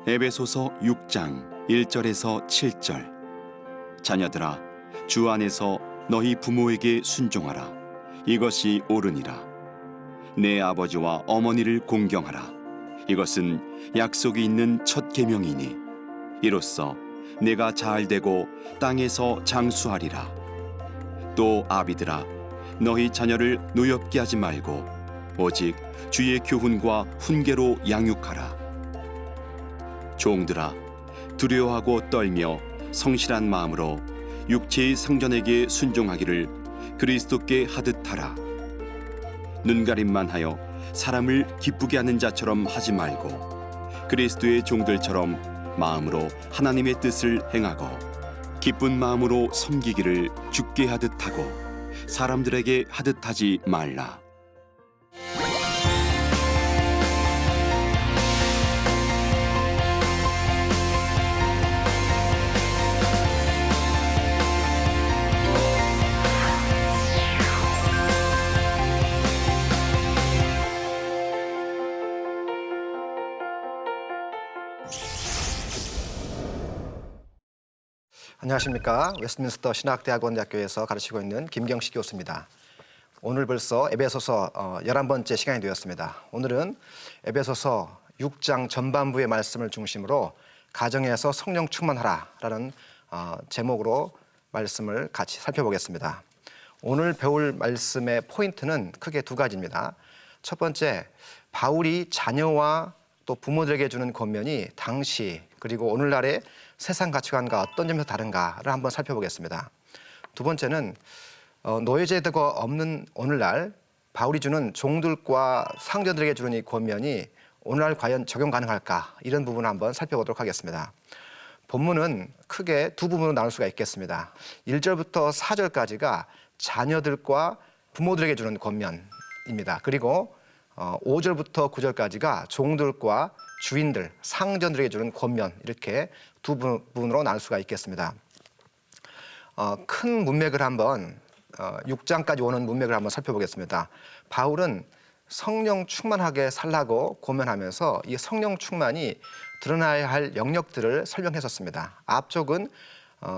에베소서 6장 1절에서 7절. 자녀들아, 주 안에서 너희 부모에게 순종하라. 이것이 옳으니라. 내 아버지와 어머니를 공경하라. 이것은 약속이 있는 첫 계명이니 이로써 내가 잘 되고 땅에서 장수하리라. 또 아비들아, 너희 자녀를 노엽게 하지 말고 오직 주의 교훈과 훈계로 양육하라. 종들아, 두려워하고 떨며 성실한 마음으로 육체의 상전에게 순종하기를 그리스도께 하듯 하라. 눈가림만 하여 사람을 기쁘게 하는 자처럼 하지 말고 그리스도의 종들처럼 마음으로 하나님의 뜻을 행하고 기쁜 마음으로 섬기기를 주께 하듯 하고 사람들에게 하듯 하지 말라. 안녕하십니까. 웨스트민스터 신학대학원대학교에서 가르치고 있는 김경식 교수입니다. 오늘 벌써 에베소서 11번째 시간이 되었습니다. 오늘은 에베소서 6장 전반부의 말씀을 중심으로 가정에서 성령 충만하라라는 제목으로 말씀을 같이 살펴보겠습니다. 오늘 배울 말씀의 포인트는 크게 두 가지입니다. 첫 번째, 바울이 자녀와 또 부모들에게 주는 권면이 당시 그리고 오늘날의 세상 가치관과 어떤 점에서 다른가를 한번 살펴보겠습니다. 두 번째는 노예제도가 없는 오늘날 바울이 주는 종들과 상전들에게 주는 이 권면이 오늘날 과연 적용 가능할까, 이런 부분을 한번 살펴보도록 하겠습니다. 본문은 크게 두 부분으로 나눌 수가 있겠습니다. 1절부터 4절까지가 자녀들과 부모들에게 주는 권면입니다. 그리고 5절부터 9절까지가 종들과 주인들, 상전들에게 주는 권면, 이렇게 두 부분으로 나눌 수가 있겠습니다. 큰 문맥을 한번 6장까지 오는 문맥을 한번 살펴보겠습니다. 바울은 성령 충만하게 살라고 고면하면서 이 성령 충만이 드러나야 할 영역들을 설명했었습니다. 앞쪽은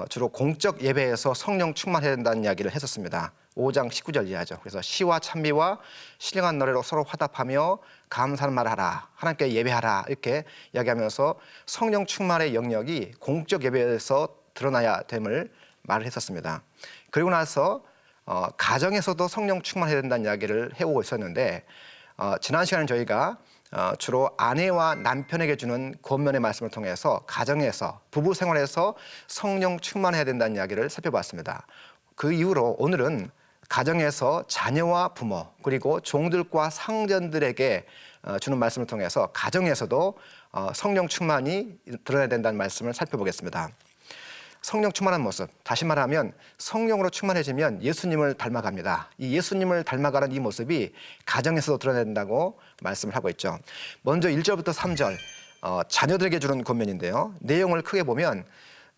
주로 공적 예배에서 성령 충만해야 된다는 이야기를 했었습니다. 5장 19절 이하죠. 그래서 시와 찬미와 신령한 노래로 서로 화답하며 감사하는 말을 하라, 하나님께 예배하라, 이렇게 이야기하면서 성령 충만의 영역이 공적 예배에서 드러나야 됨을 말을 했었습니다. 그리고 나서 가정에서도 성령 충만해야 된다는 이야기를 해오고 있었는데 지난 시간에 저희가 주로 아내와 남편에게 주는 권면의 말씀을 통해서 가정에서, 부부 생활에서 성령 충만해야 된다는 이야기를 살펴봤습니다. 그 이후로 오늘은 가정에서 자녀와 부모 그리고 종들과 상전들에게 주는 말씀을 통해서 가정에서도 성령 충만이 드러나야 된다는 말씀을 살펴보겠습니다. 성령 충만한 모습, 다시 말하면 성령으로 충만해지면 예수님을 닮아갑니다. 이 예수님을 닮아가는 이 모습이 가정에서도 드러나야 된다고 말씀을 하고 있죠. 먼저 1절부터 3절 자녀들에게 주는 권면인데요. 내용을 크게 보면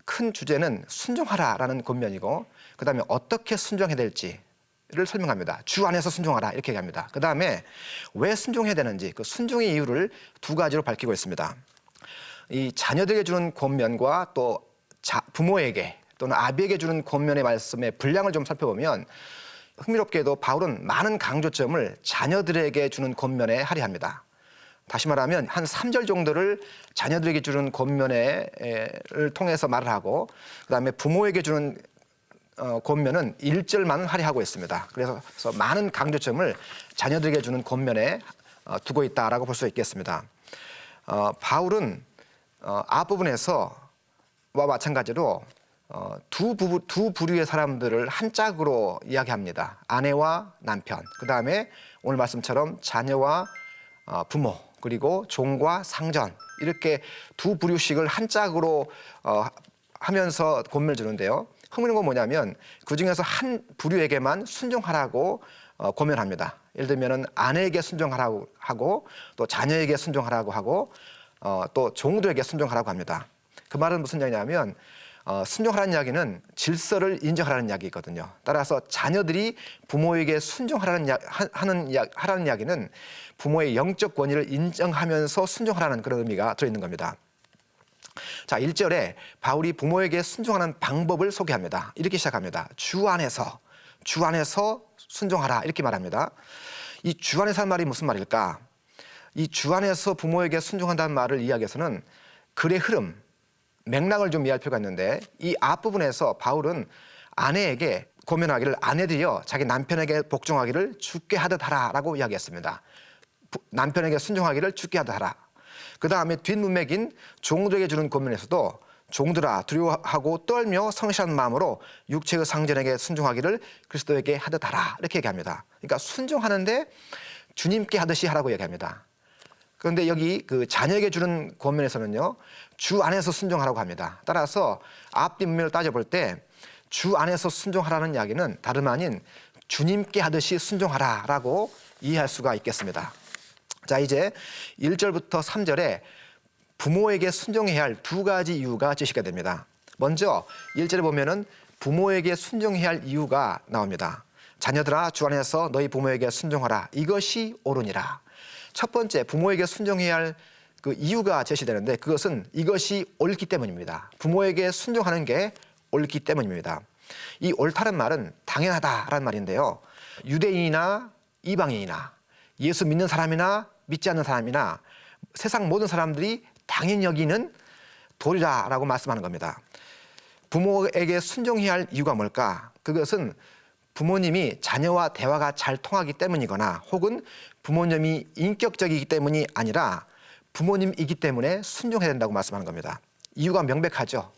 큰 주제는 순종하라라는 권면이고, 그 다음에 어떻게 순종해야 될지를 설명합니다. 주 안에서 순종하라, 이렇게 얘기합니다. 그 다음에 왜 순종해야 되는지, 그 순종의 이유를 두 가지로 밝히고 있습니다. 이 자녀들에게 주는 권면과 또 부모에게 또는 아비에게 주는 권면의 말씀의 분량을 좀 살펴보면 흥미롭게도 바울은 많은 강조점을 자녀들에게 주는 권면에 할애합니다. 다시 말하면 한 3절 정도를 자녀들에게 주는 권면을 통해서 말을 하고, 그 다음에 부모에게 주는 권면은 1절만 할애하고 있습니다. 그래서 많은 강조점을 자녀들에게 주는 권면에 두고 있다라고 볼 수 있겠습니다. 바울은 앞부분에서 와 마찬가지로 두 부류의 사람들을 한 짝으로 이야기합니다. 아내와 남편, 그 다음에 오늘 말씀처럼 자녀와 부모, 그리고 종과 상전, 이렇게 두 부류씩을 한 짝으로 하면서 권면을 주는데요. 흥미로운 건 뭐냐면 그 중에서 한 부류에게만 순종하라고 권면합니다. 예를 들면 아내에게 순종하라고 하고, 또 자녀에게 순종하라고 하고, 또 종들에게 순종하라고 합니다. 그 말은 무슨 이야기냐면 순종하라는 이야기는 질서를 인정하라는 이야기거든요. 따라서 자녀들이 부모에게 순종하라는 하라는 이야기는 부모의 영적 권위를 인정하면서 순종하라는 그런 의미가 들어있는 겁니다. 자, 1절에 바울이 부모에게 순종하는 방법을 소개합니다. 이렇게 시작합니다. 주 안에서 순종하라 이렇게 말합니다. 이 주 안에서 한 말이 무슨 말일까? 이 주 안에서 부모에게 순종한다는 말을 이해하기 위해서는 글의 흐름, 맥락을 좀 이해할 필요가 있는데 이 앞부분에서 바울은 아내에게 고면하기를 아내들이여 자기 남편에게 복종하기를 주께 하듯 하라라고 이야기했습니다. 남편에게 순종하기를 주께 하듯 하라. 그 다음에 뒷문맥인 종들에게 주는 고면에서도 종들아 두려워하고 떨며 성실한 마음으로 육체의 상전에게 순종하기를 그리스도에게 하듯 하라 이렇게 얘기합니다. 그러니까 순종하는데 주님께 하듯이 하라고 얘기합니다. 그런데 여기 그 자녀에게 주는 권면에서는요, 주 안에서 순종하라고 합니다. 따라서 앞뒤 문맥을 따져볼 때 주 안에서 순종하라는 이야기는 다름 아닌 주님께 하듯이 순종하라라고 이해할 수가 있겠습니다. 자, 이제 1절부터 3절에 부모에게 순종해야 할 두 가지 이유가 제시가 됩니다. 먼저 1절에 보면은 부모에게 순종해야 할 이유가 나옵니다. 자녀들아 주 안에서 너희 부모에게 순종하라. 이것이 옳으니라. 첫 번째 부모에게 순종해야 할 그 이유가 제시되는데 그것은 이것이 옳기 때문입니다. 부모에게 순종하는 게 옳기 때문입니다. 이 옳다는 말은 당연하다라는 말인데요. 유대인이나 이방인이나 예수 믿는 사람이나 믿지 않는 사람이나 세상 모든 사람들이 당연히 여기는 도리라라고 말씀하는 겁니다. 부모에게 순종해야 할 이유가 뭘까? 그것은 부모님이 자녀와 대화가 잘 통하기 때문이거나 혹은 부모님이 인격적이기 때문이 아니라 부모님이기 때문에 순종해야 된다고 말씀하는 겁니다. 이유가 명백하죠.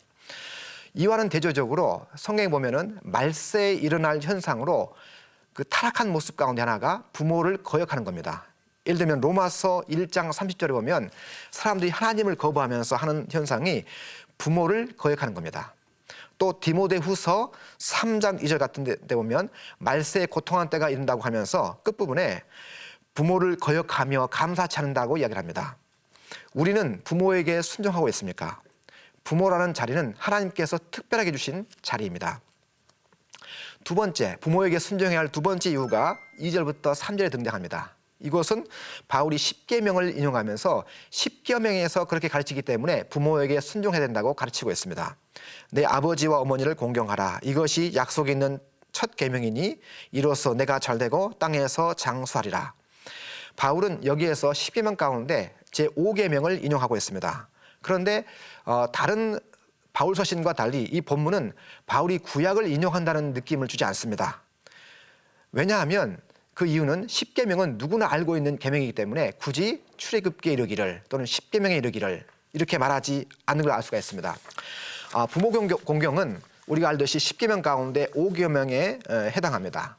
이와는 대조적으로 성경에 보면은 말세에 일어날 현상으로 그 타락한 모습 가운데 하나가 부모를 거역하는 겁니다. 예를 들면 로마서 1장 30절에 보면 사람들이 하나님을 거부하면서 하는 현상이 부모를 거역하는 겁니다. 또 디모데후서 3장 2절 같은 데 보면 말세에 고통한 때가 이른다고 하면서 끝부분에 부모를 거역하며 감사치 않는다고 이야기를 합니다. 우리는 부모에게 순종하고 있습니까? 부모라는 자리는 하나님께서 특별하게 주신 자리입니다. 두 번째, 부모에게 순종해야 할 두 번째 이유가 2절부터 3절에 등장합니다. 이것은 바울이 십계명을 인용하면서 십계명에서 그렇게 가르치기 때문에 부모에게 순종해야 된다고 가르치고 있습니다. 내 아버지와 어머니를 공경하라. 이것이 약속 있는 첫 계명이니 이로써 내가 잘되고 땅에서 장수하리라. 바울은 여기에서 십계명 가운데 제5계명을 인용하고 있습니다. 그런데 다른 바울 서신과 달리 이 본문은 바울이 구약을 인용한다는 느낌을 주지 않습니다. 왜냐하면 그 이유는 십계명은 누구나 알고 있는 계명이기 때문에 굳이 출애굽기에 이르기를 또는 십계명에 이르기를 이렇게 말하지 않는 걸 알 수가 있습니다. 부모 공경은 우리가 알듯이 십계명 가운데 5계명에 해당합니다.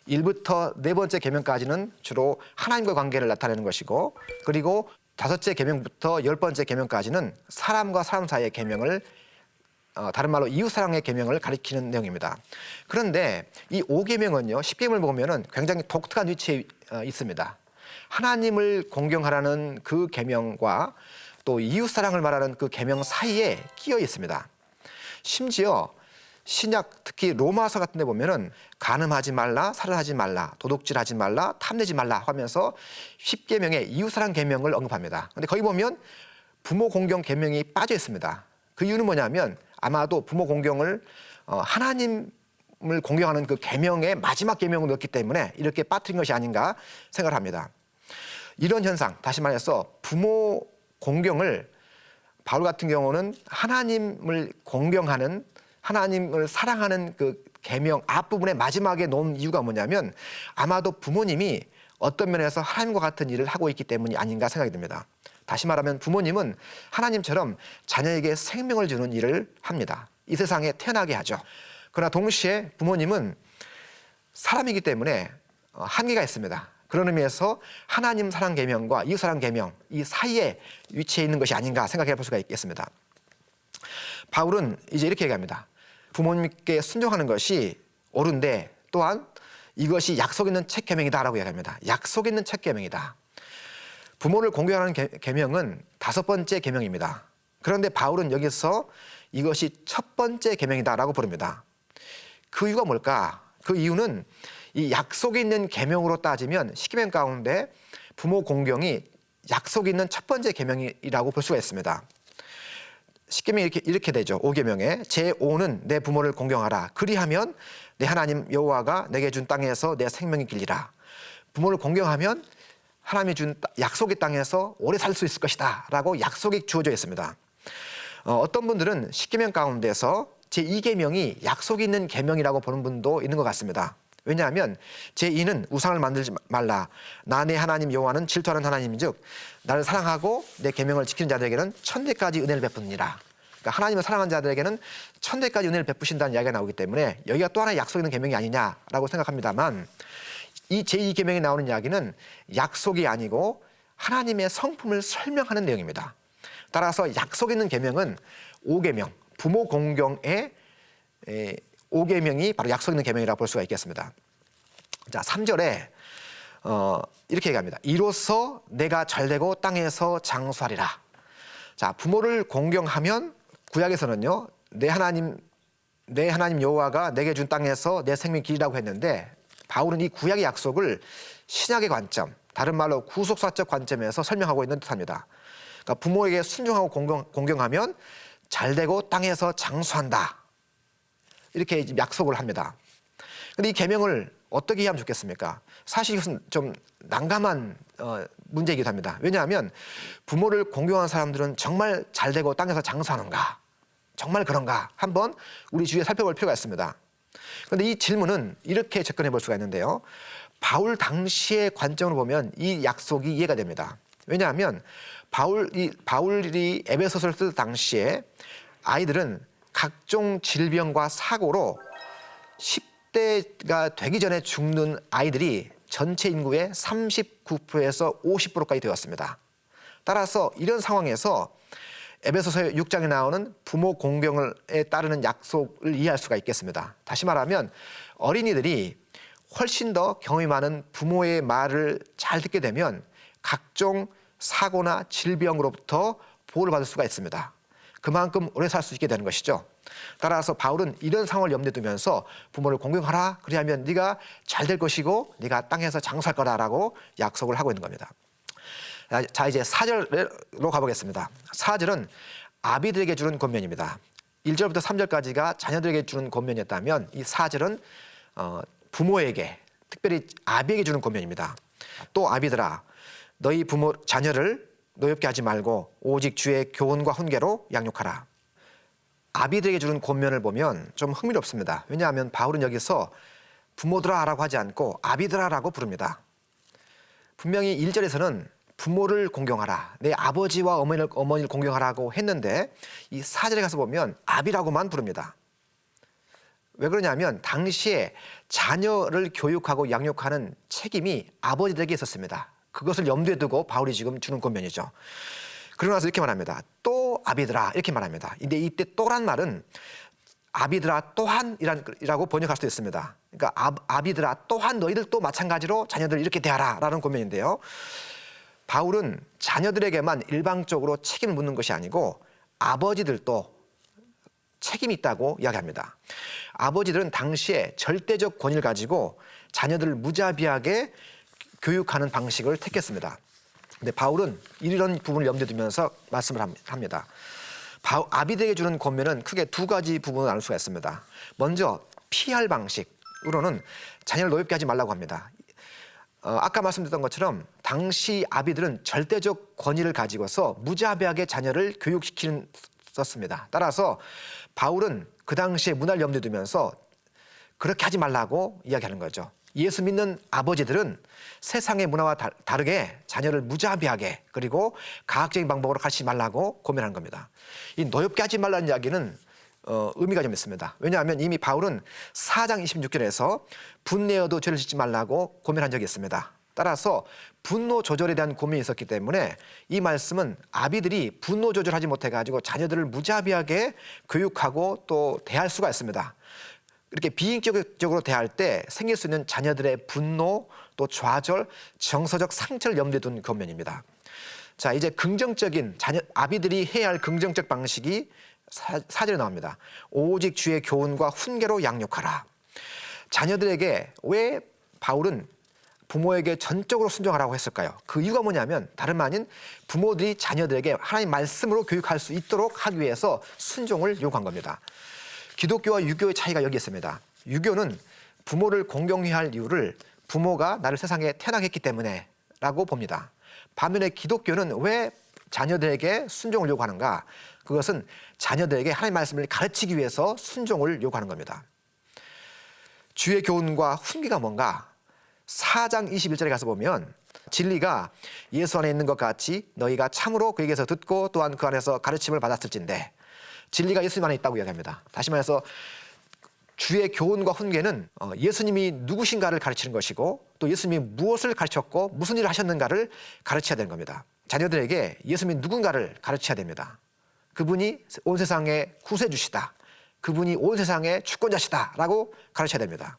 1부터 네 번째 계명까지는 주로 하나님과 관계를 나타내는 것이고 그리고 5째 계명부터 10번째 계명까지는 사람과 사람 사이의 계명을 다른 말로 이웃사랑의 계명을 가리키는 내용입니다. 그런데 이 5계명은요. 10계명을 보면은 굉장히 독특한 위치에 있습니다. 하나님을 공경하라는 그 계명과 또 이웃사랑을 말하는 그 계명 사이에 끼어 있습니다. 심지어 신약 특히 로마서 같은 데 보면은 간음하지 말라, 살인하지 말라, 도둑질하지 말라, 탐내지 말라 하면서 10계명의 이웃사랑 계명을 언급합니다. 그런데 거기 보면 부모 공경 계명이 빠져 있습니다. 그 이유는 뭐냐면 아마도 부모 공경을 하나님을 공경하는 그 계명의 마지막 계명을 넣었기 때문에 이렇게 빠뜨린 것이 아닌가 생각을 합니다. 이런 현상, 다시 말해서 부모 공경을 바울 같은 경우는 하나님을 공경하는 하나님을 사랑하는 그 계명 앞부분의 마지막에 놓은 이유가 뭐냐면 아마도 부모님이 어떤 면에서 하나님과 같은 일을 하고 있기 때문이 아닌가 생각이 듭니다. 다시 말하면 부모님은 하나님처럼 자녀에게 생명을 주는 일을 합니다. 이 세상에 태어나게 하죠. 그러나 동시에 부모님은 사람이기 때문에 한계가 있습니다. 그런 의미에서 하나님 사랑 계명과 이웃 사랑 계명 이 사이에 위치해 있는 것이 아닌가 생각해 볼 수가 있겠습니다. 바울은 이제 이렇게 얘기합니다. 부모님께 순종하는 것이 옳은데 또한 이것이 약속 있는 첫 계명이다라고 얘기합니다. 약속 있는 첫 계명이다. 부모를 공경하는 계명은 5번째 계명입니다. 그런데 바울은 여기서 이것이 첫 번째 계명이다라고 부릅니다. 그 이유가 뭘까? 그 이유는 이 약속이 있는 계명으로 따지면 십계명 가운데 부모 공경이 약속이 있는 첫 번째 계명이라고 볼 수가 있습니다. 쉽게 말하면 이렇게 되죠. 5계명에 제5는 내 부모를 공경하라. 그리하면 내 하나님 여호와가 내게 준 땅에서 내 생명이 길리라. 부모를 공경하면 하나님이 준 약속의 땅에서 오래 살 수 있을 것이다 라고 약속이 주어져 있습니다. 어떤 분들은 10계명 가운데서 제2계명이 약속이 있는 계명이라고 보는 분도 있는 것 같습니다. 왜냐하면 제2는 우상을 만들지 말라. 나 내 하나님 여호와는 질투하는 하나님인즉 나를 사랑하고 내 계명을 지키는 자들에게는 천대까지 은혜를 베푸니라. 그러니까 하나님을 사랑하는 자들에게는 천대까지 은혜를 베푸신다는 이야기가 나오기 때문에 여기가 또 하나의 약속 있는 계명이 아니냐라고 생각합니다만, 이 제2계명에 나오는 이야기는 약속이 아니고 하나님의 성품을 설명하는 내용입니다. 따라서 약속 있는 계명은 5계명, 부모 공경의 5계명이 바로 약속 있는 계명이라고 볼 수가 있겠습니다. 자, 3절에 이렇게 얘기합니다. 이로써 내가 잘되고 땅에서 장수하리라. 자, 부모를 공경하면 구약에서는요, 내 하나님 여호와가 내게 준 땅에서 내 생명이 길이라고 했는데, 바울은 이 구약의 약속을 신약의 관점, 다른 말로 구속사적 관점에서 설명하고 있는 듯합니다. 그러니까 부모에게 순종하고 공경하면 잘되고 땅에서 장수한다. 이렇게 약속을 합니다. 그런데 이 계명을 어떻게 이해하면 좋겠습니까? 사실 이것은 좀 난감한 문제이기도 합니다. 왜냐하면 부모를 공경하는 사람들은 정말 잘되고 땅에서 장수하는가? 정말 그런가? 한번 우리 주위에 살펴볼 필요가 있습니다. 그런데 이 질문은 이렇게 접근해 볼 수가 있는데요. 바울 당시의 관점으로 보면 이 약속이 이해가 됩니다. 왜냐하면 바울이 에베소서를 쓸 당시에 아이들은 각종 질병과 사고로 10대가 되기 전에 죽는 아이들이 전체 인구의 39%에서 50%까지 되었습니다. 따라서 이런 상황에서 에베소서 6장에 나오는 부모 공경에 따르는 약속을 이해할 수가 있겠습니다. 다시 말하면 어린이들이 훨씬 더 경험이 많은 부모의 말을 잘 듣게 되면 각종 사고나 질병으로부터 보호를 받을 수가 있습니다. 그만큼 오래 살 수 있게 되는 것이죠. 따라서 바울은 이런 상황을 염두에 두면서 부모를 공경하라. 그리하면 네가 잘 될 것이고 네가 땅에서 장수할 거라라고 약속을 하고 있는 겁니다. 자, 이제 4절로 가보겠습니다. 4절은 아비들에게 주는 권면입니다. 1절부터 3절까지가 자녀들에게 주는 권면이었다면 이 4절은 부모에게, 특별히 아비에게 주는 권면입니다. 또 아비들아, 너희 부모 자녀를 노엽게 하지 말고 오직 주의 교훈과 훈계로 양육하라. 아비들에게 주는 권면을 보면 좀 흥미롭습니다. 왜냐하면 바울은 여기서 부모들아라고 하지 않고 아비들아라고 부릅니다. 분명히 1절에서는 부모를 공경하라, 내 아버지와 어머니를 공경하라고 했는데 이 4절에 가서 보면 아비라고만 부릅니다. 왜 그러냐면 당시에 자녀를 교육하고 양육하는 책임이 아버지들에게 있었습니다. 그것을 염두에 두고 바울이 지금 주는 권면이죠. 그러고 나서 이렇게 말합니다. 또 아비들아, 이렇게 말합니다. 근데 이때 또란 말은 아비들아 또한이라고 번역할 수도 있습니다. 그러니까 아비들아 또한 너희들도 마찬가지로 자녀들 이렇게 대하라 라는 권면인데요. 바울은 자녀들에게만 일방적으로 책임을 묻는 것이 아니고 아버지들도 책임이 있다고 이야기합니다. 아버지들은 당시에 절대적 권위를 가지고 자녀들을 무자비하게 교육하는 방식을 택했습니다. 근데 바울은 이런 부분을 염두에 두면서 말씀을 합니다. 아비들에게 주는 권면은 크게 두 가지 부분을 나눌 수가 있습니다. 먼저 피할 방식으로는 자녀를 노엽게 하지 말라고 합니다. 아까 말씀드렸던 것처럼 당시 아비들은 절대적 권위를 가지고서 무자비하게 자녀를 교육시켰습니다. 따라서 바울은 그 당시의 문화를 염두에 두면서 그렇게 하지 말라고 이야기하는 거죠. 예수 믿는 아버지들은 세상의 문화와 다르게 자녀를 무자비하게 그리고 가학적인 방법으로 가르치지 말라고 고민하는 겁니다. 이 노엽게 하지 말라는 이야기는 의미가 좀 있습니다. 왜냐하면 이미 바울은 4장 26절에서 분내어도 죄를 짓지 말라고 고민한 적이 있습니다. 따라서 분노 조절에 대한 고민이 있었기 때문에 이 말씀은 아비들이 분노 조절하지 못해가지고 자녀들을 무자비하게 교육하고 또 대할 수가 있습니다. 이렇게 비인격적으로 대할 때 생길 수 있는 자녀들의 분노, 또 좌절, 정서적 상처를 염두에 둔 권면입니다. 자, 이제 긍정적인 아비들이 해야 할 긍정적 방식이 4절에 나옵니다. 오직 주의 교훈과 훈계로 양육하라. 자녀들에게 왜 바울은 부모에게 전적으로 순종하라고 했을까요? 그 이유가 뭐냐면 다름 아닌 부모들이 자녀들에게 하나님 말씀으로 교육할 수 있도록 하기 위해서 순종을 요구한 겁니다. 기독교와 유교의 차이가 여기 있습니다. 유교는 부모를 공경히 할 이유를 부모가 나를 세상에 태어나게 했기 때문에 라고 봅니다. 반면에 기독교는 왜 자녀들에게 순종을 요구하는가? 그것은 자녀들에게 하나님 말씀을 가르치기 위해서 순종을 요구하는 겁니다. 주의 교훈과 훈계가 뭔가? 4장 21절에 가서 보면 진리가 예수 안에 있는 것 같이 너희가 참으로 그에게서 듣고 또한 그 안에서 가르침을 받았을진데, 진리가 예수님 안에 있다고 이야기합니다. 다시 말해서 주의 교훈과 훈계는 예수님이 누구신가를 가르치는 것이고 또 예수님이 무엇을 가르쳤고 무슨 일을 하셨는가를 가르쳐야 되는 겁니다. 자녀들에게 예수님이 누군가를 가르쳐야 됩니다. 그분이 온 세상의 구세주시다, 그분이 온 세상의 주권자시다 라고 가르쳐야 됩니다.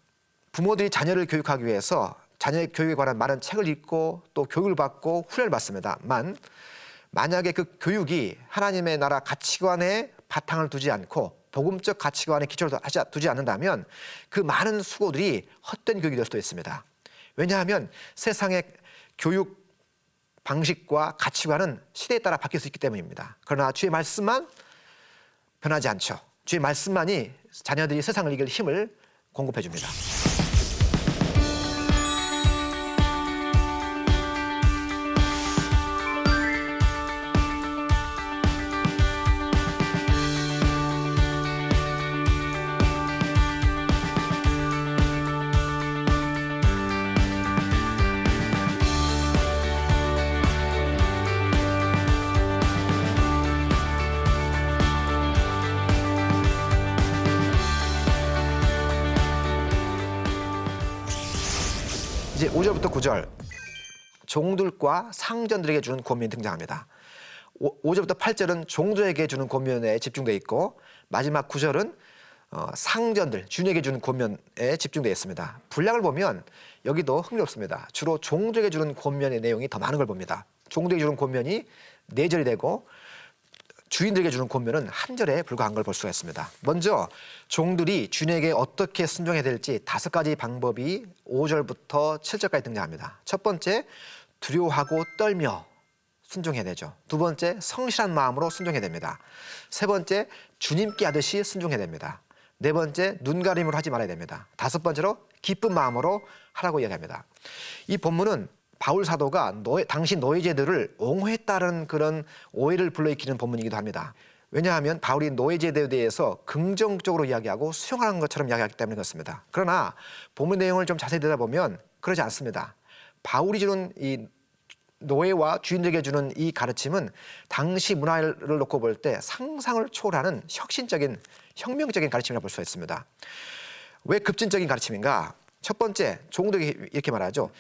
부모들이 자녀를 교육하기 위해서 자녀의 교육에 관한 많은 책을 읽고 또 교육을 받고 훈련을 받습니다만, 만약에 그 교육이 하나님의 나라 가치관에 바탕을 두지 않고 복음적 가치관에 기초를 두지 않는다면 그 많은 수고들이 헛된 교육이 될 수도 있습니다. 왜냐하면 세상의 교육 방식과 가치관은 시대에 따라 바뀔 수 있기 때문입니다. 그러나 주의 말씀만 변하지 않죠. 주의 말씀만이 자녀들이 세상을 이길 힘을 공급해 줍니다. 이제 5절부터 9절, 종들과 상전들에게 주는 권면이 등장합니다. 5절부터 8절은 종들에게 주는 권면에 집중되어 있고 마지막 9절은 상전들, 주인에게 주는 권면에 집중되어 있습니다. 분량을 보면 여기도 흥미롭습니다. 주로 종들에게 주는 권면의 내용이 더 많은 걸 봅니다. 종들에게 주는 권면이 4절이 되고 주인들에게 주는 권면은 1절에 불과한 걸 볼 수가 있습니다. 먼저 종들이 주인에게 어떻게 순종해야 될지 5가지 방법이 5절부터 7절까지 등장합니다. 첫 번째, 두려워하고 떨며 순종해야 되죠. 두 번째, 성실한 마음으로 순종해야 됩니다. 세 번째, 주님께 하듯이 순종해야 됩니다. 네 번째, 눈가림으로 하지 말아야 됩니다. 5번째로 기쁜 마음으로 하라고 이야기합니다. 이 본문은 바울 사도가 당시 노예제도를 옹호했다는 그런 오해를 불러일으키는 본문이기도 합니다. 왜냐하면 바울이 노예제도에 대해서 긍정적으로 이야기하고 수용하는 것처럼 이야기하기 때문에 그렇습니다. 그러나 본문 내용을 좀 자세히 들여다보면 그러지 않습니다. 바울이 주는 이 노예와 주인들에게 주는 이 가르침은 당시 문화를 놓고 볼 때 상상을 초월하는 혁신적인, 혁명적인 가르침이라고 볼 수 있습니다. 왜 급진적인 가르침인가? 첫 번째, 종들에게 이렇게 말하죠.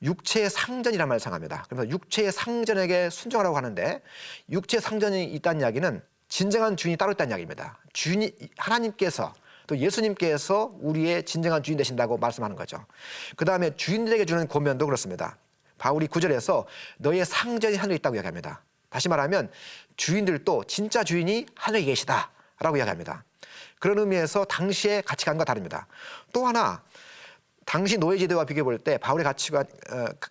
육체의 상전이라는 말을 사용합니다. 그래서 육체의 상전에게 순종하라고 하는데, 육체의 상전이 있다는 이야기는 진정한 주인이 따로 있다는 이야기입니다. 주인이 하나님께서 또 예수님께서 우리의 진정한 주인 되신다고 말씀하는 거죠. 그 다음에 주인들에게 주는 권면도 그렇습니다. 바울이 9절에서 너의 상전이 하늘에 있다고 이야기합니다. 다시 말하면 주인들도 진짜 주인이 하늘에 계시다라고 이야기합니다. 그런 의미에서 당시의 가치관과 다릅니다. 또 하나, 당시 노예제도와 비교해 볼 때 바울의 가치관,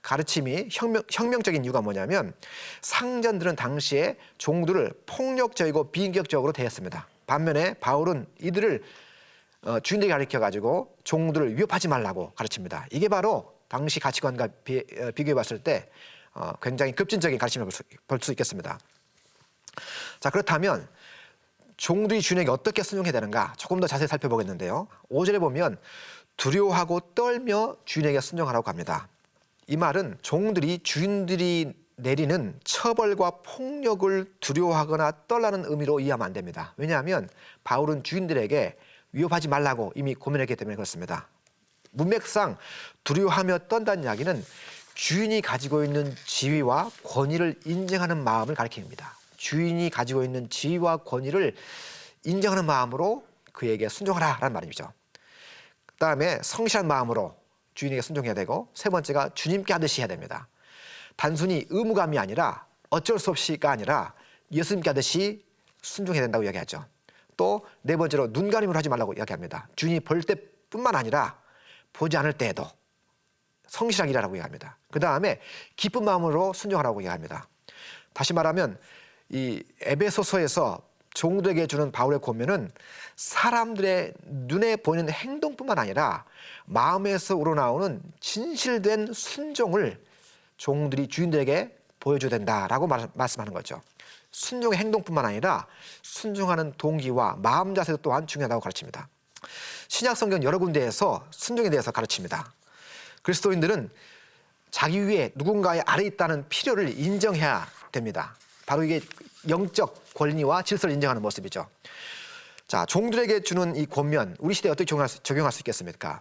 가르침이 혁명적인 이유가 뭐냐면 상전들은 당시에 종들을 폭력적이고 비인격적으로 대했습니다. 반면에 바울은 이들을 주인들에게 가르쳐가지고 종들을 위협하지 말라고 가르칩니다. 이게 바로 당시 가치관과 비교해 봤을 때 굉장히 급진적인 가르침을 볼 수 있겠습니다. 자, 그렇다면 종들이 주인에게 어떻게 순종해야 되는가 조금 더 자세히 살펴보겠는데요. 5절에 보면 두려워하고 떨며 주인에게 순종하라고 합니다. 이 말은 종들이 주인들이 내리는 처벌과 폭력을 두려워하거나 떨라는 의미로 이해하면 안 됩니다. 왜냐하면 바울은 주인들에게 위협하지 말라고 이미 고민했기 때문에 그렇습니다. 문맥상 두려워하며 떤다는 이야기는 주인이 가지고 있는 지위와 권위를 인정하는 마음을 가리킵니다. 주인이 가지고 있는 지위와 권위를 인정하는 마음으로 그에게 순종하라라는 말이죠. 그다음에 성실한 마음으로 주인에게 순종해야 되고, 세 번째가 주님께 하듯이 해야 됩니다. 단순히 의무감이 아니라 어쩔 수 없이가 아니라 예수님께 하듯이 순종해야 된다고 이야기하죠. 또 네 번째로 눈가림을 하지 말라고 이야기합니다. 주인이 볼 때뿐만 아니라 보지 않을 때에도 성실하게 일하라고 얘기합니다. 그 다음에 기쁜 마음으로 순종하라고 얘기합니다. 다시 말하면 이 에베소서에서 종들에게 주는 바울의 권면은 사람들의 눈에 보이는 행동뿐만 아니라 마음에서 우러나오는 진실된 순종을 종들이 주인들에게 보여줘야 된다라고 말씀하는 거죠. 순종의 행동뿐만 아니라 순종하는 동기와 마음 자세도 또한 중요하다고 가르칩니다. 신약 성경 여러 군데에서 순종에 대해서 가르칩니다. 그리스도인들은 자기 위에 누군가의 아래 있다는 필요를 인정해야 됩니다. 바로 이게 영적 권리와 질서를 인정하는 모습이죠. 자, 종들에게 주는 이 권면, 우리 시대에 어떻게 적용할 수 있겠습니까?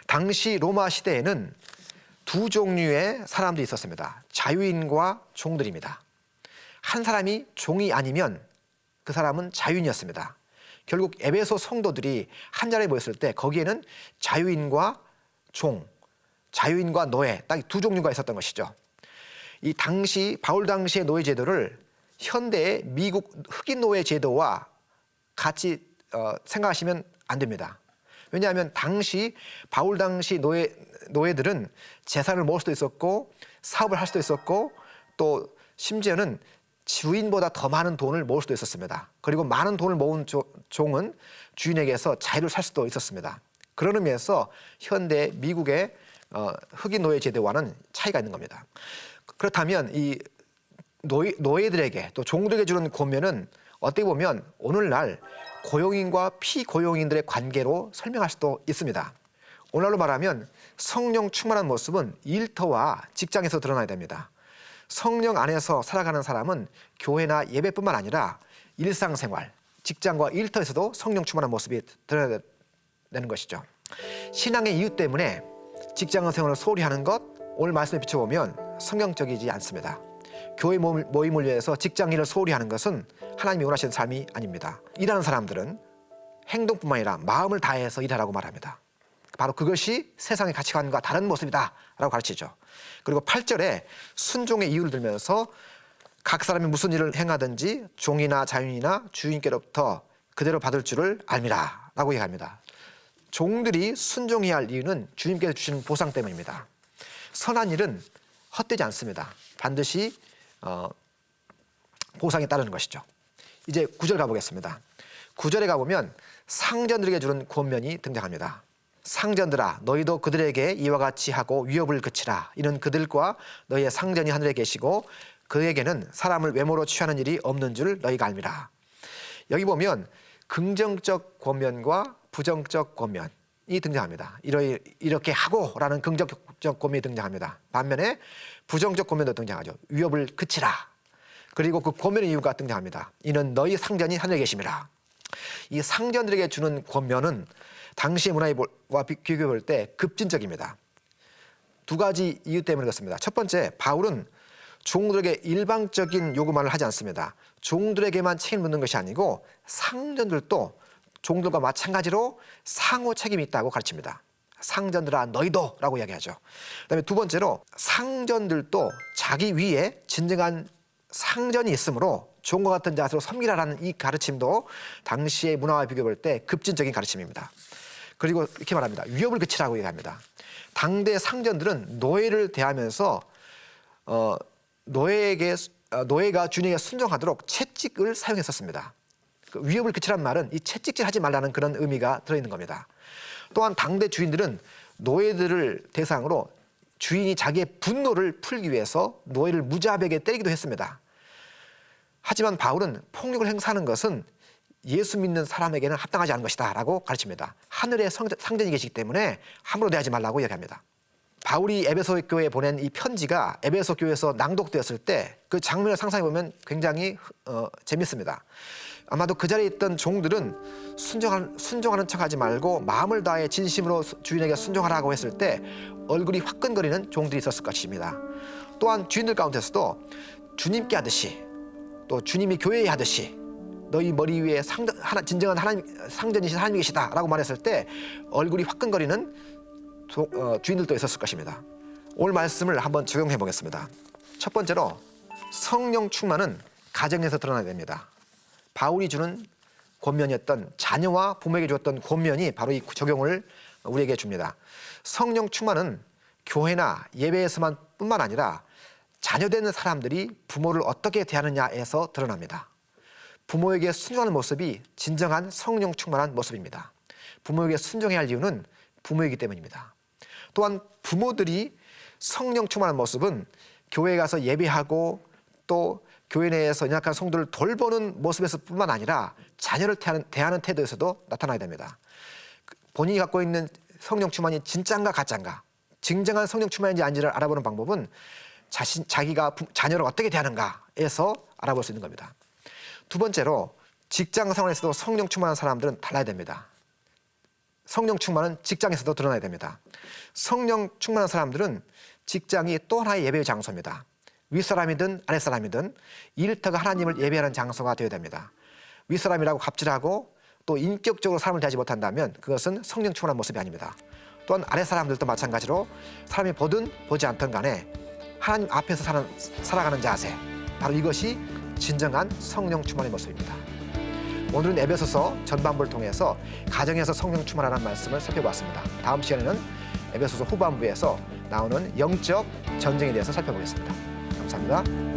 당시 로마 시대에는 두 종류의 사람들이 있었습니다. 자유인과 종들입니다. 한 사람이 종이 아니면 그 사람은 자유인이었습니다. 결국 에베소 성도들이 한 자리에 모였을 때 거기에는 자유인과 종, 자유인과 노예, 딱 두 종류가 있었던 것이죠. 이 당시 바울 당시의 노예 제도를 현대의 미국 흑인 노예 제도와 같이 생각하시면 안 됩니다. 왜냐하면 당시 바울 당시 노예들은 재산을 모을 수도 있었고 사업을 할 수도 있었고 또 심지어는 주인보다 더 많은 돈을 모을 수도 있었습니다. 그리고 많은 돈을 모은 종은 주인에게서 자유를 살 수도 있었습니다. 그런 의미에서 현대 미국의 흑인 노예 제도와는 차이가 있는 겁니다. 그렇다면 이 노예들에게 또 종들에게 주는 권면은 어떻게 보면 오늘날 고용인과 피고용인들의 관계로 설명할 수도 있습니다. 오늘날로 말하면 성령 충만한 모습은 일터와 직장에서 드러나야 됩니다. 성령 안에서 살아가는 사람은 교회나 예배뿐만 아니라 일상생활, 직장과 일터에서도 성령 충만한 모습이 드러나야 되는 것이죠. 신앙의 이유 때문에 직장 생활을 소홀히 하는 것, 오늘 말씀에 비춰보면 성경적이지 않습니다. 교회 모임을 위해서 직장 일을 소홀히 하는 것은 하나님이 원하시는 삶이 아닙니다. 일하는 사람들은 행동뿐만 아니라 마음을 다해서 일하라고 말합니다. 바로 그것이 세상의 가치관과 다른 모습이다 라고 가르치죠. 그리고 8절에 순종의 이유를 들면서 각 사람이 무슨 일을 행하든지 종이나 자유인이나 주인께로부터 그대로 받을 줄을 알미라 라고 얘기합니다. 종들이 순종해야 할 이유는 주님께서 주시는 보상 때문입니다. 선한 일은 헛되지 않습니다. 반드시 보상이 따르는 것이죠. 이제 9절 가보겠습니다. 9절에 가보면 상전들에게 주는 권면이 등장합니다. 상전들아 너희도 그들에게 이와 같이 하고 위협을 그치라. 이는 그들과 너희의 상전이 하늘에 계시고 그에게는 사람을 외모로 취하는 일이 없는 줄 너희가 알미라. 여기 보면 긍정적 권면과 부정적 권면이 등장합니다. 이렇게 하고라는 긍정적 권면이 등장합니다. 반면에 부정적 권면도 등장하죠. 위협을 그치라. 그리고 그 권면의 이유가 등장합니다. 이는 너희 상전이 하늘에 계심이라. 이 상전들에게 주는 권면은 당시의 문화와 비교해 볼 때 급진적입니다. 두 가지 이유 때문에 그렇습니다. 첫 번째, 바울은 종들에게 일방적인 요구만을 하지 않습니다. 종들에게만 책임을 묻는 것이 아니고 상전들도 종들과 마찬가지로 상호 책임이 있다고 가르칩니다. 상전들아 너희도 라고 이야기하죠. 그다음에 두 번째로 상전들도 자기 위에 진정한 상전이 있으므로 종과 같은 자세로 섬기라라는 이 가르침도 당시의 문화와 비교해 볼 때 급진적인 가르침입니다. 그리고 이렇게 말합니다. 위협을 그치라고 얘기합니다. 당대 상전들은 노예를 대하면서 노예가 주인에게 순종하도록 채찍을 사용했었습니다. 그 위협을 그치란 말은 이 채찍질하지 말라는 그런 의미가 들어있는 겁니다. 또한 당대 주인들은 노예들을 대상으로 주인이 자기의 분노를 풀기 위해서 노예를 무자비하게 때리기도 했습니다. 하지만 바울은 폭력을 행사하는 것은 예수 믿는 사람에게는 합당하지 않은 것이다 라고 가르칩니다. 하늘에 상전이 계시기 때문에 함부로 대하지 말라고 이야기합니다. 바울이 에베소 교회에 보낸 이 편지가 에베소 교회에서 낭독되었을 때 그 장면을 상상해 보면 굉장히 재밌습니다. 아마도 그 자리에 있던 종들은 순종하는 척하지 말고 마음을 다해 진심으로 주인에게 순종하라고 했을 때 얼굴이 화끈거리는 종들이 있었을 것입니다. 또한 주인들 가운데서도 주님께 하듯이 또 주님이 교회에 하듯이 너희 머리 위에 진정한 상전이신 하나님이 계시다라고 말했을 때 얼굴이 화끈거리는 주인들도 있었을 것입니다. 오늘 말씀을 한번 적용해 보겠습니다. 첫 번째로 성령 충만은 가정에서 드러나야 됩니다. 바울이 주는 권면이었던 자녀와 부모에게 주었던 권면이 바로 이 적용을 우리에게 줍니다. 성령 충만은 교회나 예배에서만 뿐만 아니라 자녀되는 사람들이 부모를 어떻게 대하느냐에서 드러납니다. 부모에게 순종하는 모습이 진정한 성령 충만한 모습입니다. 부모에게 순종해야 할 이유는 부모이기 때문입니다. 또한 부모들이 성령 충만한 모습은 교회에 가서 예배하고 또 교회 내에서 연약한 성도를 돌보는 모습에서 뿐만 아니라 자녀를 대하는 태도에서도 나타나야 됩니다. 본인이 갖고 있는 성령 충만이 진짜인가 가짜인가, 진정한 성령 충만인지 아닌지를 알아보는 방법은 자기가 자녀를 어떻게 대하는가에서 알아볼 수 있는 겁니다. 두 번째로 직장 생활에서도 성령 충만한 사람들은 달라야 됩니다. 성령 충만은 직장에서도 드러나야 됩니다. 성령 충만한 사람들은 직장이 또 하나의 예배의 장소입니다. 윗사람이든 아랫사람이든 일터가 하나님을 예배하는 장소가 되어야 됩니다. 윗사람이라고 갑질하고 또 인격적으로 사람을 대하지 못한다면 그것은 성령 충만한 모습이 아닙니다. 또한 아랫사람들도 마찬가지로 사람이 보든 보지 않든 간에 하나님 앞에서 살아가는 자세, 바로 이것이 진정한 성령 충만의 모습입니다. 오늘은 에베소서 전반부를 통해서 가정에서 성령 충만하라는 말씀을 살펴봤습니다. 다음 시간에는 에베소서 후반부에서 나오는 영적 전쟁에 대해서 살펴보겠습니다. 감사합니다.